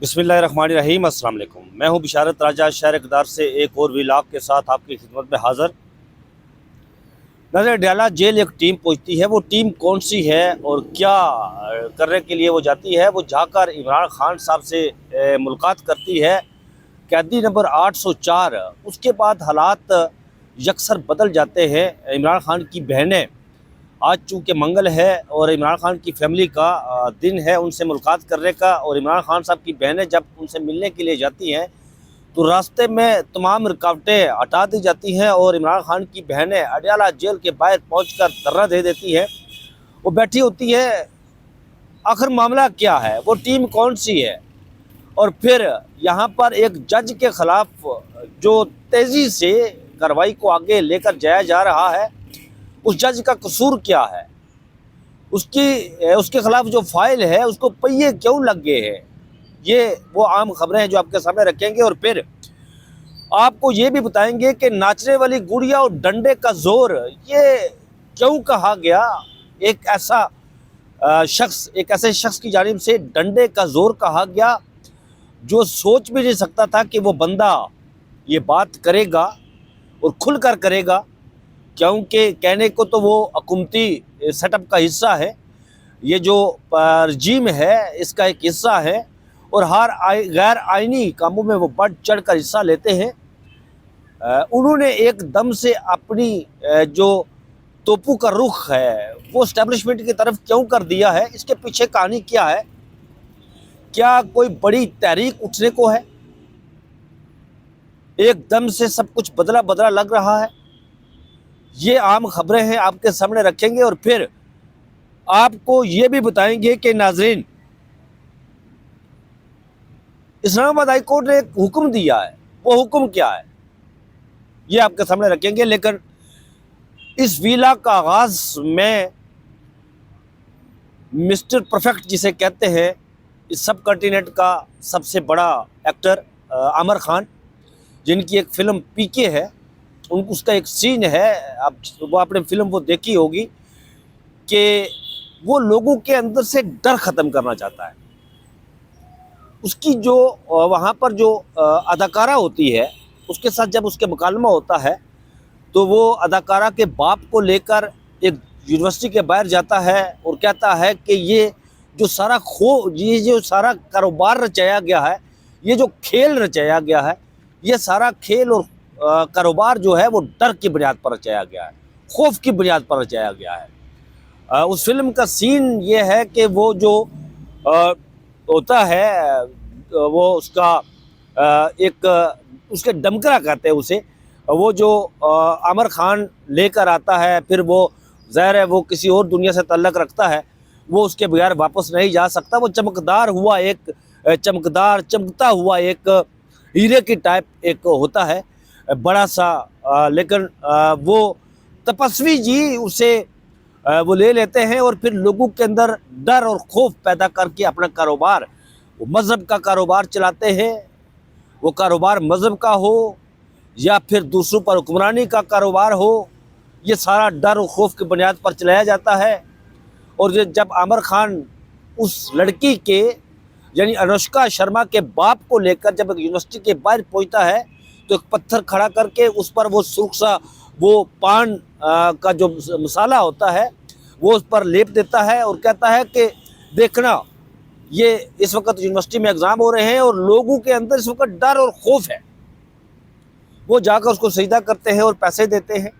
बिस्मिल्लाहिर्रहमानिर्रहीम। अस्सलाम वालेकुम। मैं हूं बिशारत राजा, शहर इक़दार से एक और व्लॉग के साथ आपकी खिदमत में हाज़िर। नजर डयाला जेल एक टीम पहुंचती है। वो टीम कौन सी है और क्या करने के लिए वो जाती है? वो जाकर इमरान खान साहब से मुलाकात करती है, कैदी नंबर 804। उसके बाद हालात यकसर बदल जाते हैं। इमरान खान की बहनें, आज चूँकि मंगल है और इमरान खान की फैमिली का दिन है उनसे मुलाकात करने का, और इमरान खान साहब की बहनें जब उनसे मिलने के लिए जाती हैं तो रास्ते में तमाम रुकावटें हटा दी जाती हैं और इमरान खान की बहनें अडयाला जेल के बाहर पहुंचकर धरना दे देती हैं। वो बैठी होती है, आखिर मामला क्या है, वो टीम कौन सी है, और फिर यहाँ पर एक जज के खिलाफ जो तेज़ी से कार्रवाई को आगे लेकर जाया जा रहा है, उस जज का कसूर क्या है, उसके खिलाफ जो फाइल है उसको पहिए क्यों लग गए हैं। ये वो आम खबरें हैं जो आपके सामने रखेंगे, और फिर आपको ये भी बताएंगे कि नाचने वाली गुड़िया और डंडे का जोर, ये क्यों कहा गया। एक ऐसे शख्स की जानिब से डंडे का जोर कहा गया जो सोच भी नहीं सकता था कि वो बंदा ये बात करेगा और खुलकर करेगा, क्योंकि कहने को तो वो हुकूमती सेटअप का हिस्सा है, ये जो रजीम है इसका एक हिस्सा है, और हर गैर आइनी कामों में वो बढ़ चढ़ कर हिस्सा लेते हैं। उन्होंने एकदम से अपनी जो तोपू का रुख है वो इस्टेब्लिशमेंट की तरफ क्यों कर दिया है, इसके पीछे कहानी क्या है? क्या कोई बड़ी तहरीक उठने को है? एकदम से सब कुछ बदला बदला लग रहा है। ये आम खबरें हैं, आपके सामने रखेंगे, और फिर आपको ये भी बताएंगे कि नाजरीन, इस्लामाबाद हाई कोर्ट ने एक हुक्म दिया है, वो हुक्म क्या है ये आपके सामने रखेंगे। लेकिन इस वीला का आगाज में मिस्टर परफेक्ट जिसे कहते हैं, इस सब कॉन्टिनेंट का सबसे बड़ा एक्टर आमिर खान, जिनकी एक फ़िल्म पीके है, उसका एक सीन है, आप वो आपने फिल्म वो देखी होगी, कि वो लोगों के अंदर से डर ख़त्म करना चाहता है। उसकी जो वहाँ पर जो अदाकारा होती है, उसके साथ जब उसके मुकालमा होता है तो वो अदाकारा के बाप को लेकर एक यूनिवर्सिटी के बाहर जाता है और कहता है कि ये जो सारा कारोबार रचाया गया है, ये जो खेल रचाया गया है, ये सारा खेल और कारोबार जो है वो डर की बुनियाद पर रचाया गया है, खौफ की बुनियाद पर रचाया गया है। उस फिल्म का सीन ये है कि वो जो होता है, वो उसका एक उसके डमकरा कहते हैं उसे, वो जो आमिर खान लेकर आता है, फिर वो ज़ाहिर है वो किसी और दुनिया से तल्लक रखता है, वो उसके बगैर वापस नहीं जा सकता। वो चमकता हुआ एक हीरे की टाइप एक होता है, बड़ा सा, लेकिन वो तपस्वी जी उसे वो ले लेते हैं और फिर लोगों के अंदर डर और खौफ पैदा करके अपना कारोबार, वो मज़हब का कारोबार चलाते हैं। वो कारोबार मज़हब का हो या फिर दूसरों पर हुक्मरानी का कारोबार हो, ये सारा डर और खौफ की बुनियाद पर चलाया जाता है। और जब आमिर खान उस लड़की के यानी अनुष्का शर्मा के बाप को लेकर जब यूनिवर्सिटी के बाहर पहुंचता है, तो एक पत्थर खड़ा करके उस पर वो सुरक्षा, वो पान का जो मसाला होता है वो उस पर लेप देता है और कहता है कि देखना, ये इस वक्त यूनिवर्सिटी में एग्ज़ाम हो रहे हैं और लोगों के अंदर इस वक्त डर और खौफ है। वो जाकर उसको सजदा करते हैं और पैसे देते हैं,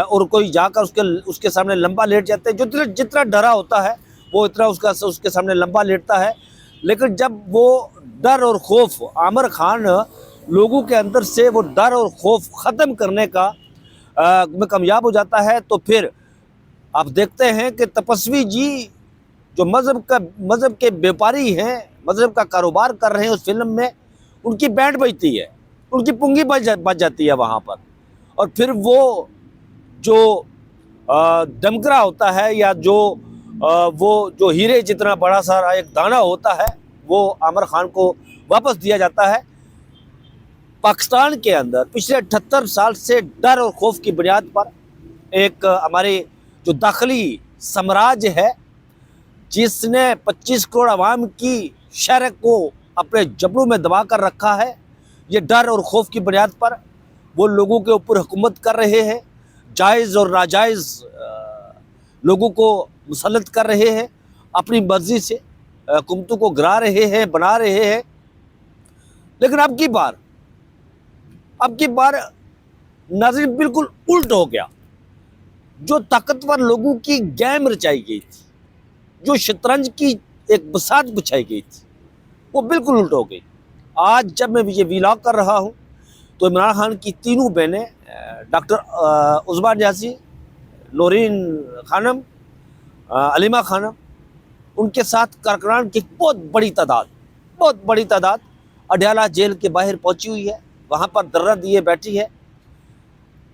और कोई जाकर उसके सामने लंबा लेट जाते हैं। जो जितना डरा होता है वो इतना उसके सामने लंबा लेटता है। लेकिन जब वो डर और खौफ, आमिर खान लोगों के अंदर से वो डर और खौफ ख़त्म करने का में कामयाब हो जाता है, तो फिर आप देखते हैं कि तपस्वी जी जो मज़हब के व्यापारी हैं, मज़हब का कारोबार कर रहे हैं, उस फिल्म में उनकी बैंड बजती है, उनकी पुंगी बज जाती है वहाँ पर। और फिर वो जो डमकरा होता है या वो जो हीरे जितना बड़ा सारा एक दाना होता है, वो आमिर खान को वापस दिया जाता है। पाकिस्तान के अंदर पिछले 78 साल से डर और खौफ की बुनियाद पर एक हमारे जो दाखिली साम्राज्य है, जिसने 25 करोड़ आवाम की शरह को अपने जबड़ों में दबा कर रखा है। ये डर और खौफ की बुनियाद पर वो लोगों के ऊपर हुकूमत कर रहे हैं, जायज़ और नाजायज़ लोगों को मुसल्लत कर रहे हैं, अपनी मर्जी से हुकूमतों को गिरा रहे हैं, बना रहे हैं। लेकिन अब की बार नाज़रीन बिल्कुल उल्ट हो गया। जो ताकतवर लोगों की गेम रचाई गई थी, जो शतरंज की एक बसात बिछाई गई थी, वो बिल्कुल उल्ट हो गई। आज जब मैं ये व्लॉग कर रहा हूँ तो इमरान खान की तीनों बहनें डॉक्टर उज़मा नियाज़ी, नौरीन खानम, अलीमा खानम, उनके साथ कारकुनान की बहुत बड़ी तादाद अडयाला जेल के बाहर पहुंची हुई है। वहाँ पर धरना दिए बैठी है।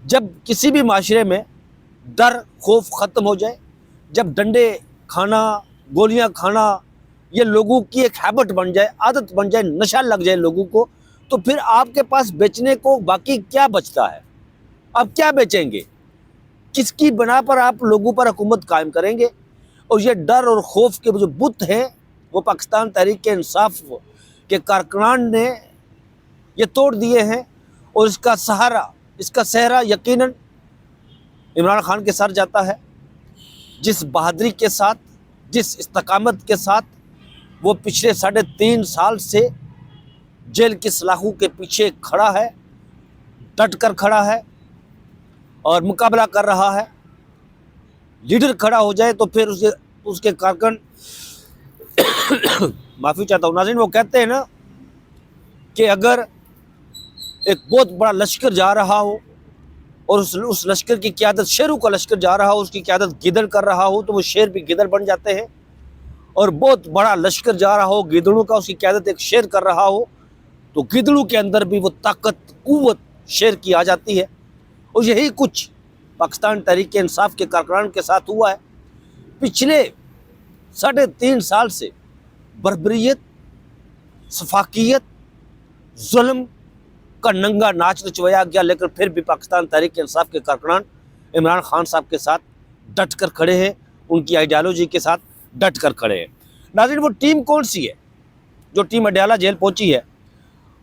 जब किसी भी माशरे में डर खौफ ख़त्म हो जाए, जब डंडे खाना, गोलियां खाना ये लोगों की एक हैबिट बन जाए, आदत बन जाए, नशा लग जाए लोगों को, तो फिर आपके पास बेचने को बाकी क्या बचता है? आप क्या बेचेंगे? किसकी बना पर आप लोगों पर हुकूमत कायम करेंगे? और ये डर और खौफ के जो बुत हैं वो पाकिस्तान तहरीक इंसाफ के कारकुनान ने ये तोड़ दिए हैं। और इसका सहरा यकीनन इमरान खान के सर जाता है। जिस बहादुरी के साथ, जिस इस्तकामत के साथ वो पिछले 3.5 साल से जेल की सलाखों के पीछे खड़ा है, डट कर खड़ा है और मुकाबला कर रहा है। लीडर खड़ा हो जाए तो फिर उसके कारकुन माफ़ी चाहता हूँ नाज़रीन, वो कहते हैं ना कि अगर एक बहुत बड़ा लश्कर जा रहा हो और उस लश्कर की क़यादत, शेरों का लश्कर जा रहा हो, उसकी क़यादत गिदड़ कर रहा हो, तो वो शेर भी गिदड़ बन जाते हैं। और बहुत बड़ा लश्कर जा रहा हो गिदड़ों का, उसकी क़यादत एक शेर कर रहा हो, तो गिदड़ों के अंदर भी वो ताकत, क़ुव्वत शेर की आ जाती है। और यही कुछ पाकिस्तान तहरीक इंसाफ के कारकुनान के साथ हुआ है। पिछले 3.5 साल से बर्बरियत, सफाकियत, जुल्म का नंगा नाच नचवाया गया, लेकिन फिर भी पाकिस्तान तहरीक इंसाफ के कारकुनान इमरान खान साहब के साथ डट कर खड़े हैं, उनकी आइडियालॉजी के साथ डट कर खड़े हैं। नाज़रीन, वो टीम कौन सी है जो टीम अडयाला जेल पहुंची है?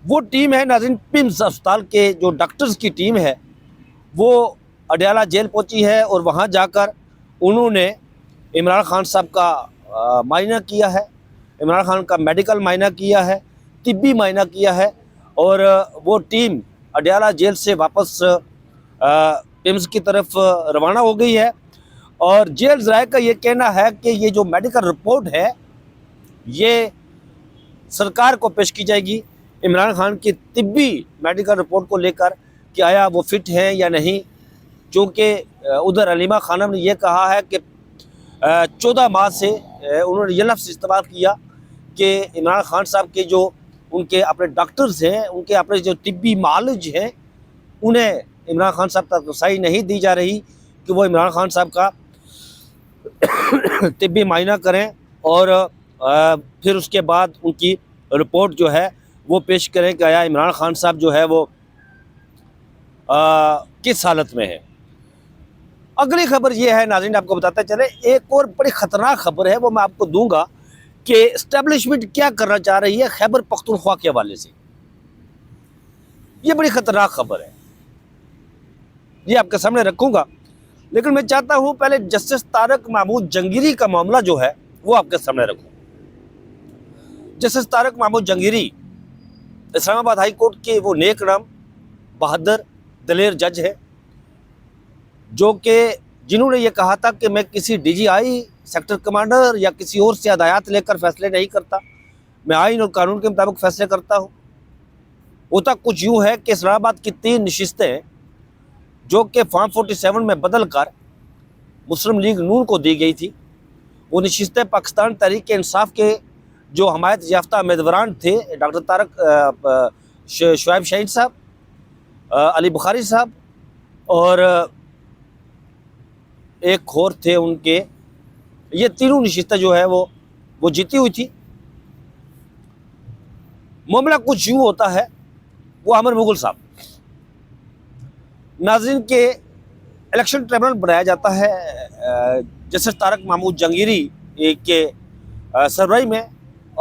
वो टीम है नाज़रीन पिम्स अस्पताल के जो डॉक्टर्स की टीम है, वो अडयाला जेल पहुंची है और वहां जाकर उन्होंने इमरान खान साहब का मायना किया है, इमरान खान का मेडिकल मायना किया है, तिब्बी मायना किया है। और वो टीम अडयाला जेल से वापस पिम्स की तरफ रवाना हो गई है। और जेल ज़राए का ये कहना है कि ये जो मेडिकल रिपोर्ट है ये सरकार को पेश की जाएगी, इमरान खान की तिब्बी मेडिकल रिपोर्ट को लेकर कि आया वो फिट हैं या नहीं। क्योंकि उधर अलीमा खानम ने यह कहा है कि 14 माह से उन्होंने ये लफ्ज़ इस्तेमाल किया कि इमरान खान साहब के जो उनके अपने डॉक्टर्स हैं, उनके अपने जो तिब्बी मालिज हैं, उन्हें इमरान खान साहब तक रसाई नहीं दी जा रही कि वो इमरान खान साहब का तिब्बी मायना करें और फिर उसके बाद उनकी रिपोर्ट जो है वो पेश करें कि आया इमरान खान साहब जो है वो किस हालत में है। अगली खबर ये है नाज़रीन, आपको बताते चले, एक और बड़ी ख़तरनाक खबर है, वो मैं आपको दूंगा कि एस्टेब्लिशमेंट क्या करना चाह रही है खैबर पख्तूनख्वा के हवाले से। ये बड़ी ख़तरनाक खबर है, ये आपके सामने रखूंगा। लेकिन मैं चाहता हूं पहले जस्टिस तारक महमूद जंगीरी का मामला जो है वो आपके सामने रखूं। Justice Tariq Mahmood Jahangiri Islamabad high court के वो नेक नाम, बहादुर, दलेर जज है, जो कि जिन्होंने ये कहा था कि मैं किसी DGI, सेक्टर कमांडर या किसी और से हदायत लेकर फैसले नहीं करता, मैं आइन और कानून के मुताबिक फैसले करता हूँ। होता कुछ यूँ है कि इस्लामाबाद की 3 नशिस्तें जो कि फॉर्म 47 में बदल कर मुस्लिम लीग नून को दी गई थी, वो नशिस्तें पाकिस्तान तहरीक इंसाफ के जो हमायत याफ्ता उम्मीदवारान थे, डॉक्टर तारक शुएब शाहीन साहब, अली बुखारी साहब और एक और थे उनके, ये तीनों नशिस्तें जो है वो जीती हुई थी। मामला कुछ यूँ होता है, वो अमर मुगल साहब नाज़रीन के इलेक्शन ट्रिब्यूनल बनाया जाता है जस्टिस तारक महमूद जंगीरी के सरबराही में,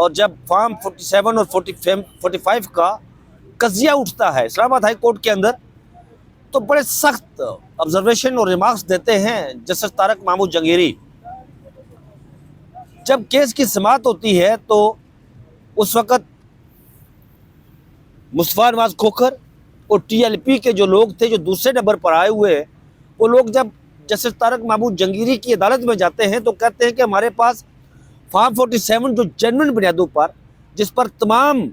और जब फॉर्म 47 और 45 का कजिया उठता है इस्लामाबाद हाई कोर्ट के अंदर, तो बड़े सख्त ऑब्जर्वेशन और रिमार्क्स देते हैं जस्टिस तारक महमूद जंगीरी। जब केस की समाअत होती है तो उस वक़्त मुस्तफा नवाज खोखर और टीएलपी के जो लोग थे, जो दूसरे नंबर पर आए हुए, वो लोग जब जस्टिस तारक महमूद जंगीरी की अदालत में जाते हैं तो कहते हैं कि हमारे पास फॉर्म 47 जो जेन्युइन बुनियादों पर, जिस पर तमाम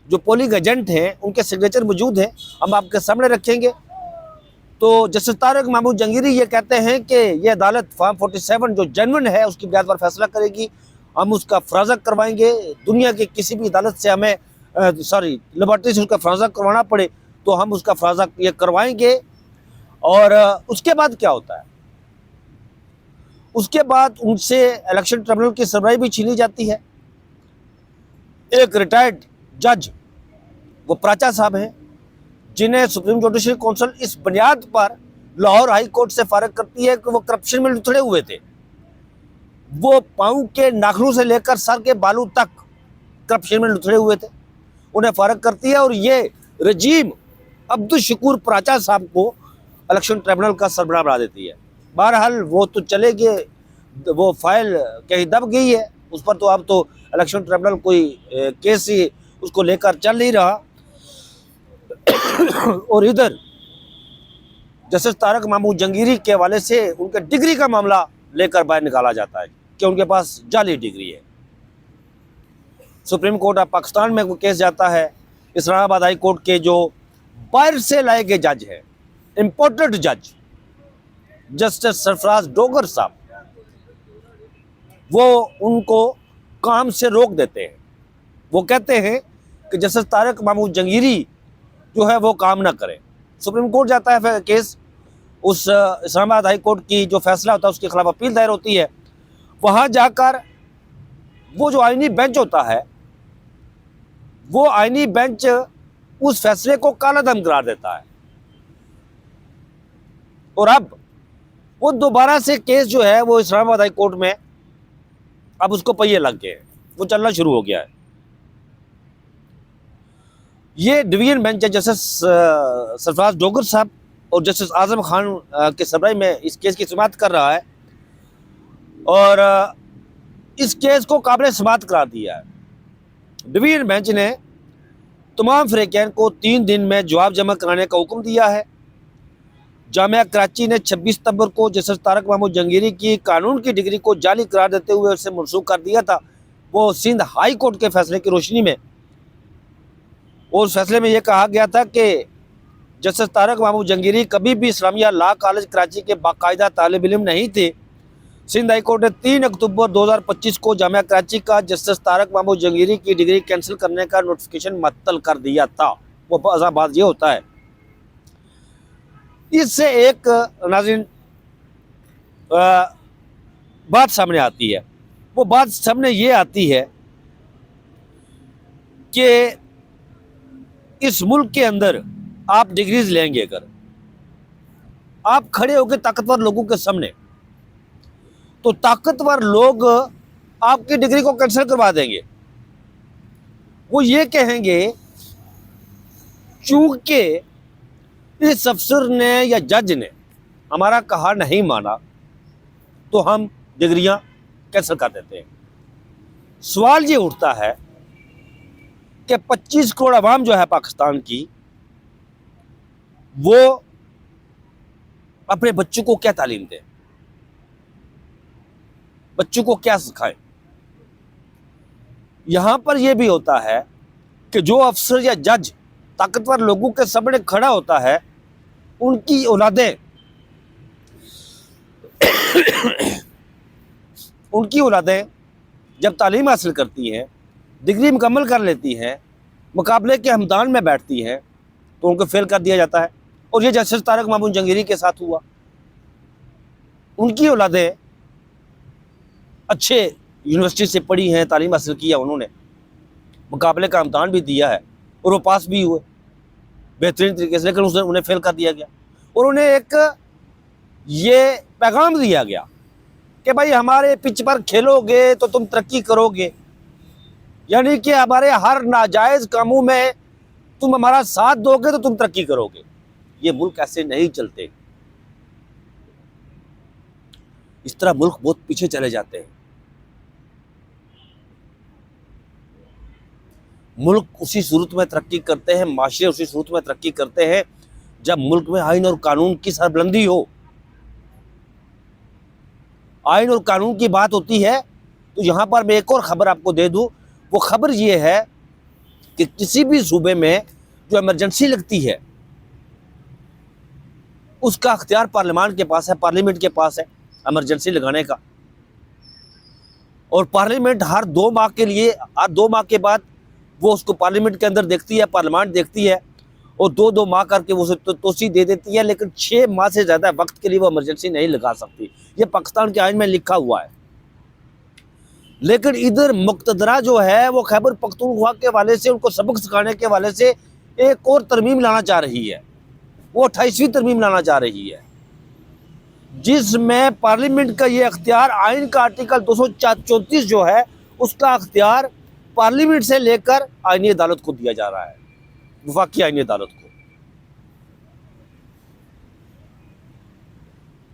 जो पोलिंग एजेंट हैं उनके सिग्नेचर मौजूद हैं, हम आपके सामने रखेंगे। तो जस्टिस तारक महमूद जंगीरी ये कहते हैं कि ये अदालत फॉर्म 47 जो जेन्युइन है उसकी बुनियाद पर फैसला करेगी, हम उसका फराजा करवाएंगे। दुनिया की किसी भी अदालत से हमें लेबॉर्ट्री से उसका फराजा करवाना पड़े तो हम उसका फराजा ये करवाएंगे। और उसके बाद क्या होता है, उसके बाद उनसे इलेक्शन ट्रिब्यूनल की सरबराही भी छीनी जाती है। एक रिटायर्ड जज वो प्राचा साहब हैं, जिन्हें सुप्रीम जुडिशरी काउंसिल इस बुनियाद पर लाहौर हाई कोर्ट से फारिग करती है कि वो करप्शन में लुथड़े हुए थे। वो पाँव के नाखूनों से लेकर सर के बालों तक करप्शन में लुथड़े हुए थे, उन्हें फारिग करती है। और ये रजीम अब्दुल शकूर प्राचा साहब को इलेक्शन ट्रिब्यूनल का सरबराह बना देती है। बहरहाल वो तो चले गए, वो फाइल कहीं दब गई है, उस पर तो अब तो इलेक्शन ट्रिब्यूनल कोई केस ही उसको लेकर चल नहीं रहा। और इधर जस्टिस तारक महमूद जंगीरी के हवाले से उनके डिग्री का मामला लेकर बाहर निकाला जाता है कि उनके पास जाली डिग्री है। सुप्रीम कोर्ट ऑफ पाकिस्तान में वो केस जाता है। इस्लामाबाद हाई कोर्ट के जो बाहर से लाए गए जज हैं, इंपोर्टेड जज जस्टिस सरफराज डोगर साहब, वो उनको काम से रोक देते हैं। वो कहते हैं कि जस्टिस तारक महमूद जंगीरी जो है वो काम ना करें। सुप्रीम कोर्ट जाता है फिर केस, उस इस्लामाबाद हाई कोर्ट की जो फैसला होता है उसके खिलाफ अपील दायर होती है। वहाँ जाकर वो जो आईनी बेंच होता है, वो आईनी बेंच उस फैसले को कालादम करार देता है। और अब वो दोबारा से केस जो है वो इस्लामाबाद हाई कोर्ट में अब उसको पहिए लग गए, वो चलना शुरू हो गया है। ये डिवीजन बेंच है जस्टिस सरफराज डोगर साहब और जस्टिस आजम खान के सरबराही में इस केस की समाअत कर रहा है और इस केस को काबिल समाअत करार दिया है। डिवीजन बेंच ने तमाम फ्रीकैन को 3 दिन में जवाब जमा कराने का हुक्म दिया है। जामिया कराची ने 26 सितंबर को जस्टिस तारक महमूद जंगीरी की कानून की डिग्री को जाली करार देते हुए उसे मनसूख कर दिया था। वो सिंध हाई कोर्ट के फैसले की रोशनी में, और उस फैसले में यह कहा गया था कि जस्टिस तारक महमूद जंगीरी कभी भी इस्लामिया लॉ कॉलेज कराची के बाकायदा तालिब इल्म नहीं थे। सिंध हाई कोर्ट ने 3 अक्टूबर 2025 को जामिया कराची का जस्टिस तारक महमूद जंगीरी की डिग्री कैंसिल करने का नोटिफिकेशन मुअत्तल कर दिया था। वो बात ये होता है। इससे एक नाज़रीन बात सामने आती है, वो बात सामने ये आती है कि इस मुल्क के अंदर आप डिग्रीज लेंगे, अगर आप खड़े होकर ताकतवर लोगों के सामने, तो ताकतवर लोग आपकी डिग्री को कैंसिल करवा देंगे। वो ये कहेंगे चूंकि इस अफसर ने या जज ने हमारा कहा नहीं माना तो हम डिग्रियां कैंसिल कर देते हैं। सवाल ये उठता है कि 25 करोड़ आवाम जो है पाकिस्तान की, वो अपने बच्चों को क्या तालीम दें, बच्चों को क्या सिखाएं। यहां पर यह भी होता है कि जो अफसर या जज ताकतवर लोगों के सामने खड़ा होता है, उनकी औलादें उनकी औलादें जब तालीम हासिल करती हैं, डिग्री मुकम्मल कर लेती हैं, मुकाबले के हमदान में बैठती हैं, तो उनको फेल कर दिया जाता है। और ये जस्टिस तारक महमूद जंगीरी के साथ हुआ। उनकी औलादें अच्छे यूनिवर्सिटी से पढ़ी हैं, तालीम हासिल किया, उन्होंने मुकाबले का इम्तहान भी दिया है और वो पास भी हुए बेहतरीन तरीके से, लेकिन उन्हें फेल कर दिया गया। और उन्हें एक ये पैगाम दिया गया कि भाई हमारे पिच पर खेलोगे तो तुम तरक्की करोगे, यानी कि हमारे हर नाजायज कामों में तुम हमारा साथ दोगे तो तुम तरक्की करोगे। ये मुल्क ऐसे नहीं चलते। इस तरह मुल्क बहुत पीछे चले जाते हैं। मुल्क उसी सूरत में तरक्की करते हैं, माशरे उसी सूरत में तरक्की करते हैं जब मुल्क में आइन और कानून की सरबुलंदी हो। आइन और कानून की बात होती है तो यहाँ पर मैं एक और ख़बर आपको दे दूँ। वो ख़बर ये है कि किसी भी सूबे में जो इमरजेंसी लगती है उसका अख्तियार पार्लियामान के पास है, पार्लियामेंट के पास है इमरजेंसी लगाने का। और पार्लियामेंट हर 2 माह के लिए, हर 2 माह के बाद वो उसको पार्लियामेंट के अंदर देखती है, पार्लियामेंट देखती है और 2-2 माह करके वो उसे तोसी दे देती है। लेकिन 6 माह से ज़्यादा वक्त के लिए वो इमरजेंसी नहीं लगा सकती। ये पाकिस्तान के आइन में लिखा हुआ है। लेकिन इधर मुक़्तदरा जो है वो खैबर पख्तूनख्वा के वाले से, उनको सबक सिखाने के वाले से एक और तरमीम लाना चाह रही है। वो 28वीं तरमीम लाना चाह रही है जिसमें पार्लियामेंट का ये अख्तियार, आइन का आर्टिकल 234 जो है उसका अख्तियार पार्लियामेंट से लेकर आईनी अदालत को दिया जा रहा है, वफाकी आईनी अदालत को।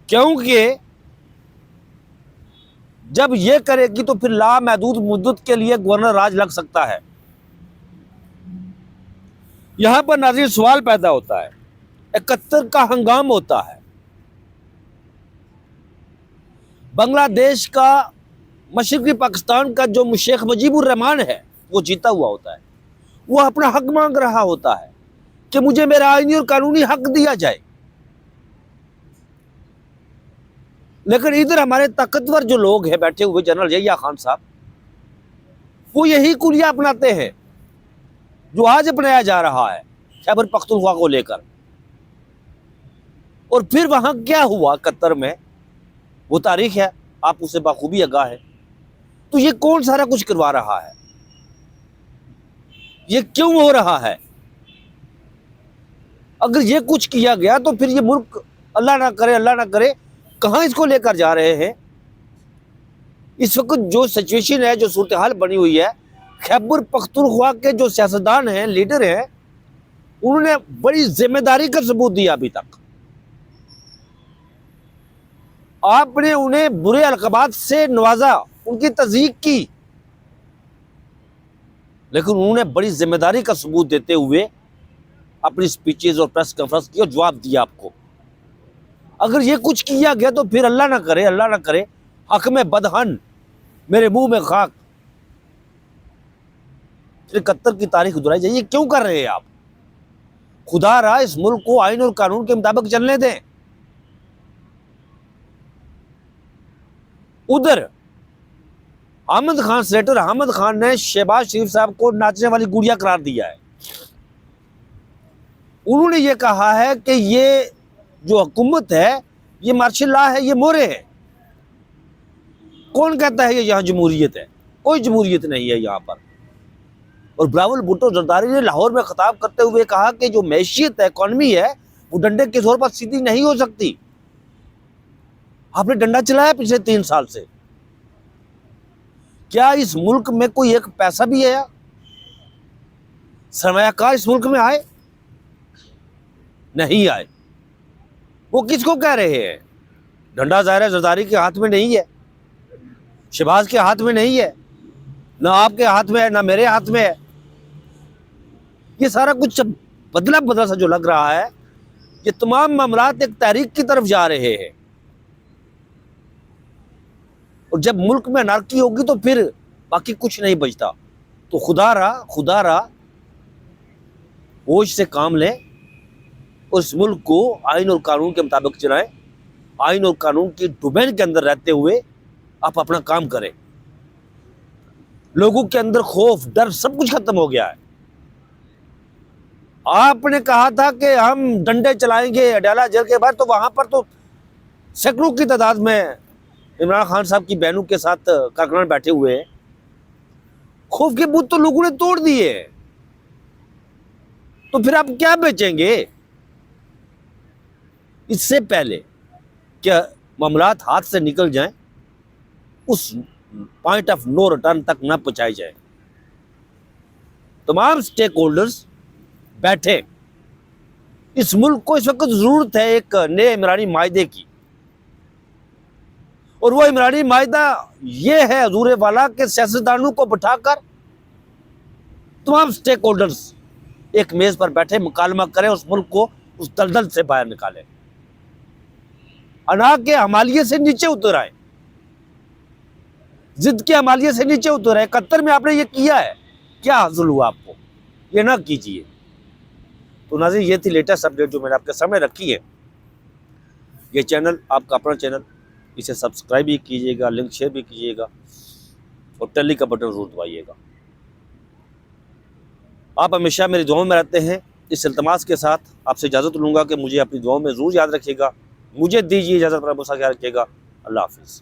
क्योंकि जब ये करेगी तो फिर लामहदूद मुद्दत के लिए गवर्नर राज लग सकता है। यहां पर नाज़रीन सवाल पैदा होता है, 71 का हंगाम होता है, बांग्लादेश का, मशरक़ी पाकिस्तान का जो शेख मुजीबुर रहमान है वो जीता हुआ होता है। वो अपना हक मांग रहा होता है कि मुझे मेरा आईनी और कानूनी हक दिया जाए। लेकिन इधर हमारे ताकतवर जो लोग हैं बैठे हुए, जनरल यहिया खान साहब, वो यही कुलिया अपनाते हैं जो आज अपनाया जा रहा है खैबर पख्तूनख्वा को लेकर। और फिर वहां क्या हुआ कतर में, वो तारीख है, आप उससे बाखूबी आगाह है। तो ये कौन सारा कुछ करवा रहा है, ये क्यों हो रहा है? अगर ये कुछ किया गया तो फिर ये मुल्क अल्लाह ना करे, अल्लाह ना करे, कहां इसको लेकर जा रहे हैं? इस वक्त जो सिचुएशन है, जो सूरत हाल बनी हुई है, खैबर पख्तूनख्वा के जो सियासतदान हैं, लीडर हैं, उन्होंने बड़ी जिम्मेदारी का सबूत दिया। अभी तक आपने उन्हें बुरे अलक़ाबात से नवाजा, उनकी तज़यीक़ की, लेकिन उन्होंने बड़ी जिम्मेदारी का सबूत देते हुए अपनी स्पीचेस और प्रेस कॉन्फ्रेंस की और जवाब दिया आपको। अगर ये कुछ किया गया तो फिर अल्लाह ना करे, अल्लाह ना करे, हक में बदहन, मेरे मुंह में खाक, फिर कत्तर की तारीख दोहराई जाए। ये क्यों कर रहे हैं आप? खुदा रहा इस मुल्क को आइन और कानून के मुताबिक चलने दें। उधर अहमद खान, सेनेटर अहमद खान ने शहबाज शरीफ साहब को नाचने वाली गुड़िया करार दिया है। उन्होंने ये कहा है कि ये जो हुकूमत है ये मार्शल लॉ है, ये मोरे है। कौन कहता है ये यहाँ जमहूरियत है? कोई जमहूरियत नहीं है यहाँ पर। और बिलावल भुट्टो जरदारी ने लाहौर में खिताब करते हुए कहा कि जो मैशियत है, इकॉनमी है, वो डंडे के जोर पर सीधी नहीं हो सकती। आपने डंडा चलाया पिछले 3 साल से, क्या इस मुल्क में कोई एक पैसा भी है? सरमायाकार इस मुल्क में आए? नहीं आए। वो किसको कह रहे हैं? डंडा ज़ाहिर है जरदारी के हाथ में नहीं है, शहबाज के हाथ में नहीं है, ना आपके हाथ में है, ना मेरे हाथ में है। ये सारा कुछ बदला बदला सा जो लग रहा है, ये तमाम मामलात एक तहरीक की तरफ जा रहे हैं। और जब मुल्क में अनारकी होगी तो फिर बाकी कुछ नहीं बचता। तो खुदा रहा होश से काम लें और इस मुल्क को आइन और कानून के मुताबिक चलाएं। आइन और कानून की डोमेन के अंदर रहते हुए आप अपना काम करें। लोगों के अंदर खौफ, डर सब कुछ खत्म हो गया है। आपने कहा था कि हम डंडे चलाएंगे अडयाला जेल के बाद, तो वहां पर तो सैकड़ों की तादाद में इमरान खान साहब की बहनों के साथ कारकुनान बैठे हुए हैं। खौफ के बुत तो लोगों ने तोड़ दिए, तो फिर आप क्या बेचेंगे? इससे पहले क्या मामलात हाथ से निकल जाएं, उस पॉइंट ऑफ नो रिटर्न तक ना पहुंचाई जाए, तमाम स्टेक होल्डर्स बैठे। इस मुल्क को इस वक्त जरूरत है एक नए इमरानी मायदे की, और वो इमरानी मायदा ये है हजूर वाला कि सियासतदानों को बिठाकर तमाम स्टेक होल्डर्स एक मेज पर बैठे मुकालमा करें, उस मुल्क को उस दलदल से बाहर निकालें, अना के हमालिये से नीचे उतर आए, जिद के हमालिये से नीचे उतर आए। 71 में आपने ये किया है, क्या हासिल हुआ आपको? ये ना कीजिए। तो नाज़रीन, ये थी लेटेस्ट अपडेट जो मैंने आपके सामने रखी है। ये चैनल आपका अपना चैनल, इसे सब्सक्राइब भी कीजिएगा, लिंक शेयर भी कीजिएगा और टेली का बटन जरूर दबाइएगा। आप हमेशा मेरी दुआओं में रहते हैं। इस इल्तमास के साथ आपसे इजाज़त लूँगा कि मुझे अपनी दुआओं में ज़रूर याद रखिएगा। मुझे दीजिए इजाज़त, पर ख्याल रखिएगा। अल्लाह हाफिज़।